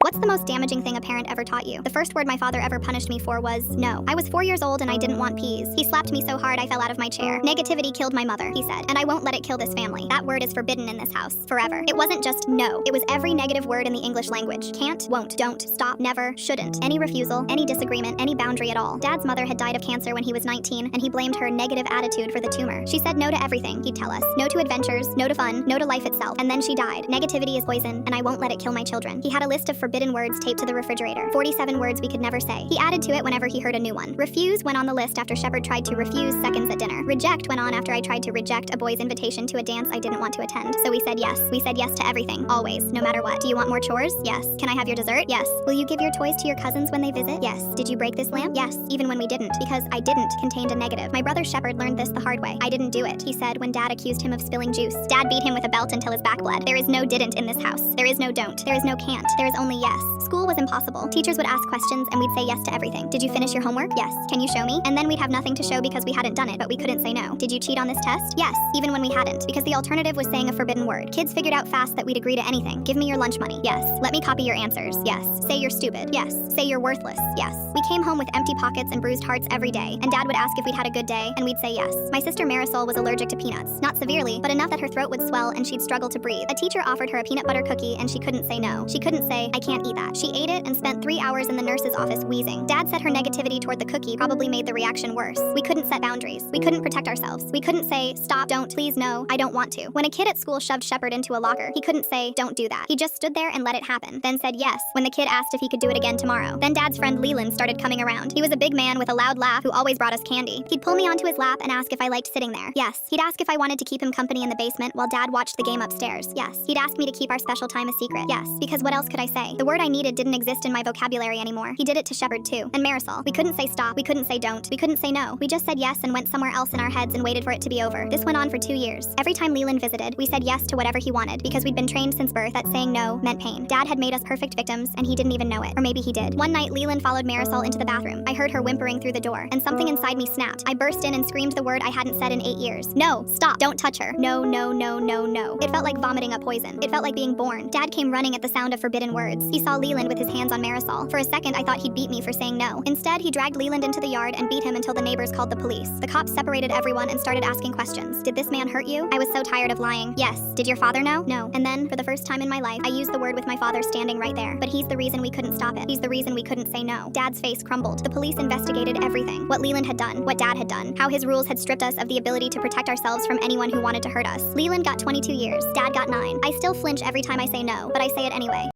What's the most damaging thing a parent ever taught you? The first word my father ever punished me for was no. I was 4 years old and I didn't want peas. He slapped me so hard I fell out of my chair. Negativity killed my mother, he said, and I won't let it kill this family. That word is forbidden in this house, forever. It wasn't just no. It was every negative word in the English language. Can't, won't, don't, stop, never, shouldn't. Any refusal, any disagreement, any boundary at all. Dad's mother had died of cancer when he was 19, and he blamed her negative attitude for the tumor. She said no to everything, he'd tell us. No to adventures, no to fun, no to life itself. And then she died. Negativity is poison, and I won't let it kill my children. He had a list of forbidden words taped to the refrigerator. 47 words we could never say. He added to it whenever he heard a new one. Refuse went on the list after Shepard tried to refuse seconds at dinner. Reject went on after I tried to reject a boy's invitation to a dance I didn't want to attend. So we said yes. We said yes to everything, always, no matter what. Do you want more chores? Yes. Can I have your dessert? Yes. Will you give your toys to your cousins when they visit? Yes. Did you break this lamp? Yes. Even when we didn't, because I didn't contained a negative. My brother Shepard learned this the hard way. I didn't do it, he said when Dad accused him of spilling juice. Dad beat him with a belt until his back bled. There is no didn't in this house. There is no don't. There is no can't. There is only yes. School was impossible. Teachers would ask questions and we'd say yes to everything. Did you finish your homework? Yes. Can you show me? And then we'd have nothing to show because we hadn't done it, but we couldn't say no. Did you cheat on this test? Yes. Even when we hadn't, because the alternative was saying a forbidden word. Kids figured out fast that we'd agree to anything. Give me your lunch money. Yes. Let me copy your answers. Yes. Say you're stupid. Yes. Say you're worthless. Yes. We came home with empty pockets and bruised hearts every day, and Dad would ask if we'd had a good day, and we'd say yes. My sister Marisol was allergic to peanuts. Not severely, but enough that her throat would swell and she'd struggle to breathe. A teacher offered her a peanut butter cookie and she couldn't say no. She couldn't say, I can't eat that. She ate it and spent 3 hours in the nurse's office wheezing. Dad said her negativity toward the cookie probably made the reaction worse. We couldn't set boundaries. We couldn't protect ourselves. We couldn't say, stop, don't, please, no, I don't want to. When a kid at school shoved Shepard into a locker, he couldn't say, don't do that. He just stood there and let it happen, then said yes when the kid asked if he could do it again tomorrow. Then Dad's friend Leland started coming around. He was a big man with a loud laugh who always brought us candy. He'd pull me onto his lap and ask if I liked sitting there. Yes. He'd ask if I wanted to keep him company in the basement while Dad watched the game upstairs. Yes. He'd ask me to keep our special time a secret. Yes. Because what else could I say? The word I needed didn't exist in my vocabulary anymore. He did it to Shepard too. And Marisol. We couldn't say stop. We couldn't say don't. We couldn't say no. We just said yes and went somewhere else in our heads and waited for it to be over. This went on for 2 years. Every time Leland visited, we said yes to whatever he wanted because we'd been trained since birth that saying no meant pain. Dad had made us perfect victims and he didn't even know it. Or maybe he did. One night, Leland followed Marisol into the bathroom. I heard her whimpering through the door and something inside me snapped. I burst in and screamed the word I hadn't said in 8 years. No, stop, don't touch her. No, no, no, no, no. It felt like vomiting up poison. It felt like being born. Dad came running at the sound of forbidden words. He saw Leland with his hands on Marisol. For a second, I thought he'd beat me for saying no. Instead, he dragged Leland into the yard and beat him until the neighbors called the police. The cops separated everyone and started asking questions. Did this man hurt you? I was so tired of lying. Yes. Did your father know? No. And then, for the first time in my life, I used the word with my father standing right there. But he's the reason we couldn't stop it. He's the reason we couldn't say no. Dad's face crumbled. The police investigated everything. What Leland had done, what Dad had done, how his rules had stripped us of the ability to protect ourselves from anyone who wanted to hurt us. Leland got 22 years. Dad got 9. I still flinch every time I say no, but I say it anyway.